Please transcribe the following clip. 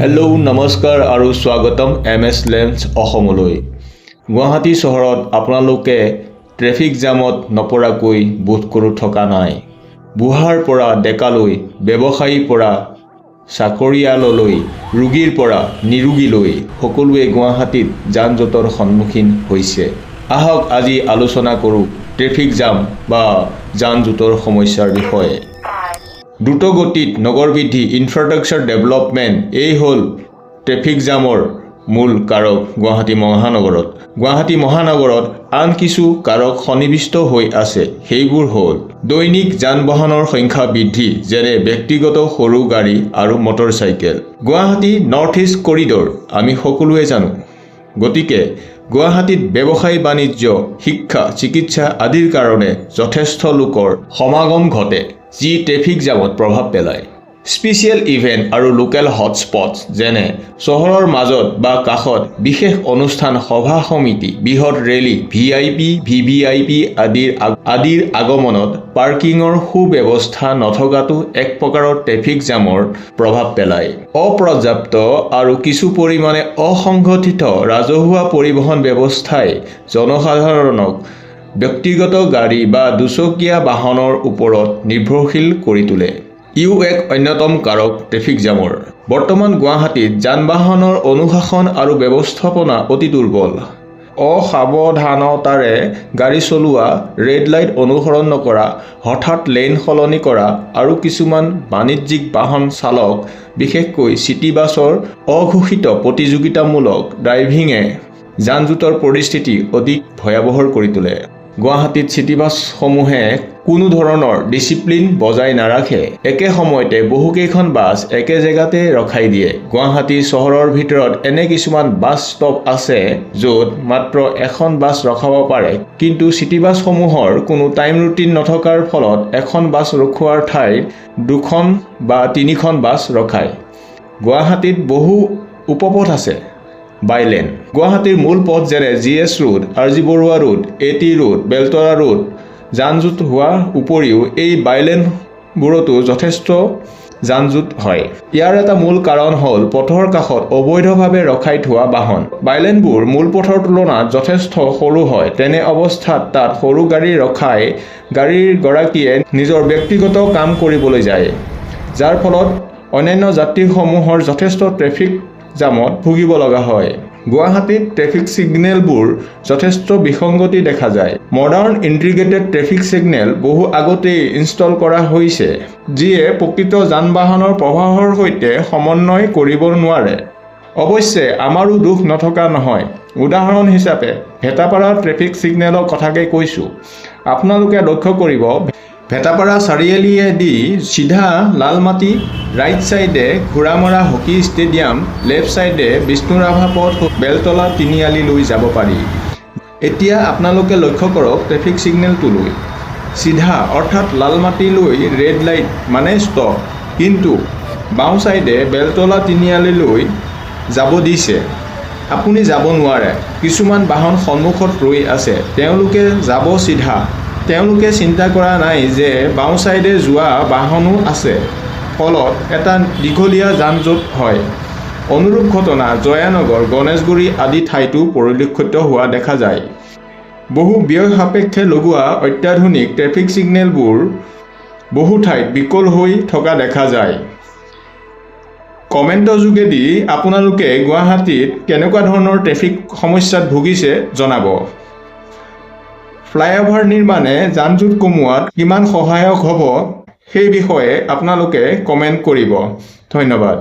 Hello' নমস্কাৰ আৰু স্বাগতম MS লেন্স অসমলৈ। গুৱাহাটী চহৰত আপোনালোকে ট্ৰেফিক জামত নপৰাকৈ বোধ কৰোঁ থকা নাই। বুঢ়াৰ পৰা ডেকালৈ, ব্যৱসায়ীৰ পৰা চাকৰিয়াললৈ, ৰোগীৰ পৰা নিৰোগীলৈ সকলোৱে গুৱাহাটীত যান জঁটৰ সন্মুখীন হৈছে। আহক আজি আলোচনা কৰোঁ ট্ৰেফিক জাম বা যান জঁটৰ সমস্যাৰ বিষয়ে। দ্ৰুতগতিত নগৰ বৃদ্ধি ইনফ্ৰাষ্ট্ৰাকচাৰ ডেভেলপমেণ্ট এই হ'ল ট্ৰেফিক জামৰ মূল কাৰক গুৱাহাটী মহানগৰত। গুৱাহাটী মহানগৰত আন কিছু কাৰক সন্নিৱিষ্ট হৈ আছে। সেইবোৰ হ'ল দৈনিক যান বাহনৰ সংখ্যা বৃদ্ধি, যেনে ব্যক্তিগত সৰু গাড়ী আৰু motorcycle. Guwahati north east corridor আমি সকলোৱে জানো। গতিকে গুৱাহাটীত ব্যৱসায় বাণিজ্য, শিক্ষা, চিকিৎসা আদিৰ কাৰণে যথেষ্ট লোকৰ সমাগম ঘটে, যি ট্ৰেফিক জামত প্ৰভাৱ পেলায়। স্পেচিয়েল ইভেণ্ট আৰু লোকেল হটস্পট যেনে চহৰৰ মাজত বা কাষত বিশেষ অনুষ্ঠান, সভা সমিতি, বৃহৎ ৰেলী, VIP, VVIP আদিৰ আগমনত পাৰ্কিঙৰ সুব্যৱস্থা নথকাটো এক প্ৰকাৰৰ ট্ৰেফিক জামৰ প্ৰভাৱ পেলায়। অপৰ্যাপ্ত আৰু কিছু পৰিমাণে অসংগঠিত ৰাজহুৱা পৰিবহণ ব্যৱস্থাই জনসাধাৰণক ব্যক্তিগত গাড়ী বা দুচকীয়া বাহনৰ ওপৰত নিৰ্ভৰশীল কৰি তোলে। এক অন্যতম কাৰক ট্ৰেফিক জামৰ। বৰ্তমান গুৱাহাটীত যান বাহনৰ অনুশাসন আৰু ব্যৱস্থাপনা অতি দুৰ্বল। অসাৱধানতাৰে গাড়ী চলোৱা, ৰেড লাইট অনুসৰণ নকৰা, হঠাৎ লেন সলনি কৰা আৰু কিছুমান বাণিজ্যিক বাহন চালক, বিশেষকৈ চিটি বাছৰ অঘোষিত প্ৰতিযোগিতামূলক ড্ৰাইভিঙে যান জঁটৰ পৰিস্থিতি অধিক ভয়াৱহ কৰি তোলে। গুৱাহাটীত চিটি বাছসমূহে কোনো ধৰণৰ ডিচিপ্লিন বজাই নাৰাখে। একে সময়তে বহুকেইখন বাছ একে জেগাতে ৰখাই দিয়ে। গুৱাহাটী চহৰৰ ভিতৰত এনে কিছুমান বাছ ষ্টপ আছে য'ত মাত্ৰ এখন বাছ ৰখাব পাৰে, কিন্তু চিটি বাছসমূহৰ কোনো টাইম ৰুটিন নথকাৰ ফলত এখন বাছ ৰখোৱাৰ ঠাইত 2খন বা 3খন বাছ ৰখায়। গুৱাহাটীত বহু উপপথ আছে, বাইলেন। গুৱাহাটীৰ মূল পথ যেনে GS road, RG Barua road, AT road, Beltola road যান জঁট হোৱাৰ উপৰিও এই বাইলেনবোৰতো যথেষ্ট যান জঁট হয়। ইয়াৰ এটা মূল কাৰণ হ'ল পথৰ কাষত অবৈধভাৱে ৰখাই থোৱা বাহন। বাইলেনবোৰ মূল পথৰ তুলনাত যথেষ্ট সৰু হয়। তেনে অৱস্থাত তাত সৰু গাড়ী ৰখাই গাড়ীৰ গৰাকীয়ে নিজৰ ব্যক্তিগত কাম কৰিবলৈ যায়, যাৰ ফলত অন্যান্য যাত্ৰীসমূহৰ যথেষ্ট ট্ৰেফিক জামত ভুগিব লগা হয়। গুৱাহাটীত ট্ৰেফিক ছিগনেলবোৰ যথেষ্ট বিসংগতি দেখা যায়। মডাৰ্ণ ইণ্টিগ্ৰেটেড ট্ৰেফিক ছিগনেল বহু আগতেই ইনষ্টল কৰা হৈছে, যিয়ে প্ৰকৃত যান বাহনৰ প্ৰৱাহৰ সৈতে সমন্বয় কৰিব নোৱাৰে। অৱশ্যে আমাৰো দোষ নথকা নহয়। উদাহৰণ হিচাপে ভেটাপাৰা ট্ৰেফিক ছিগনেলৰ কথাকে কৈছোঁ। আপোনালোকে লক্ষ্য কৰিব, ভেটাপাৰা চাৰিআলিয়েদি চিধা লালমাটি, ৰাইট ছাইডে ঘোঁৰামৰা হকী ষ্টেডিয়াম, লেফ্ট ছাইডে বিষ্ণুৰাভা পথ, বেলতলা তিনিআলিলৈ যাব পাৰি। এতিয়া আপোনালোকে লক্ষ্য কৰক ট্ৰেফিক ছিগনেলটোলৈ। চিধা অৰ্থাৎ লালমাটিলৈ ৰেড লাইট মানে ষ্টপ, কিন্তু বাওঁ ছাইডে বেলতলা তিনিআলিলৈ যাব দিছে। আপুনি যাব নোৱাৰে। কিছুমান বাহন সন্মুখত ৰৈ আছে, তেওঁলোকে যাব চিধা। তেওঁলোকে চিন্তা কৰা নাই যে বাওঁ ছাইডে যোৱা বাহনো আছে, ফলত এটা দীঘলীয়া যান জঁট হয়। অনুৰূপ ঘটনা জয়ানগৰ, গণেশগুৰি আদি ঠাইতো পৰিলক্ষিত হোৱা দেখা যায়। বহু ব্যয় সাপেক্ষে লগোৱা অত্যাধুনিক ট্ৰেফিক ছিগনেলবোৰ বহু ঠাইত বিকল হৈ থকা দেখা যায়। কমেণ্টৰ যোগেদি আপোনালোকে গুৱাহাটীত কেনেকুৱা ধৰণৰ ট্ৰেফিক সমস্যাত ভুগিছে জনাব। ফ্লাইঅভাৰ নিৰ্মাণে যান জঁট কমোৱাত কিমান সহায়ক হ'ব সেই বিষয়ে আপোনালোকে কমেণ্ট কৰিব। ধন্যবাদ।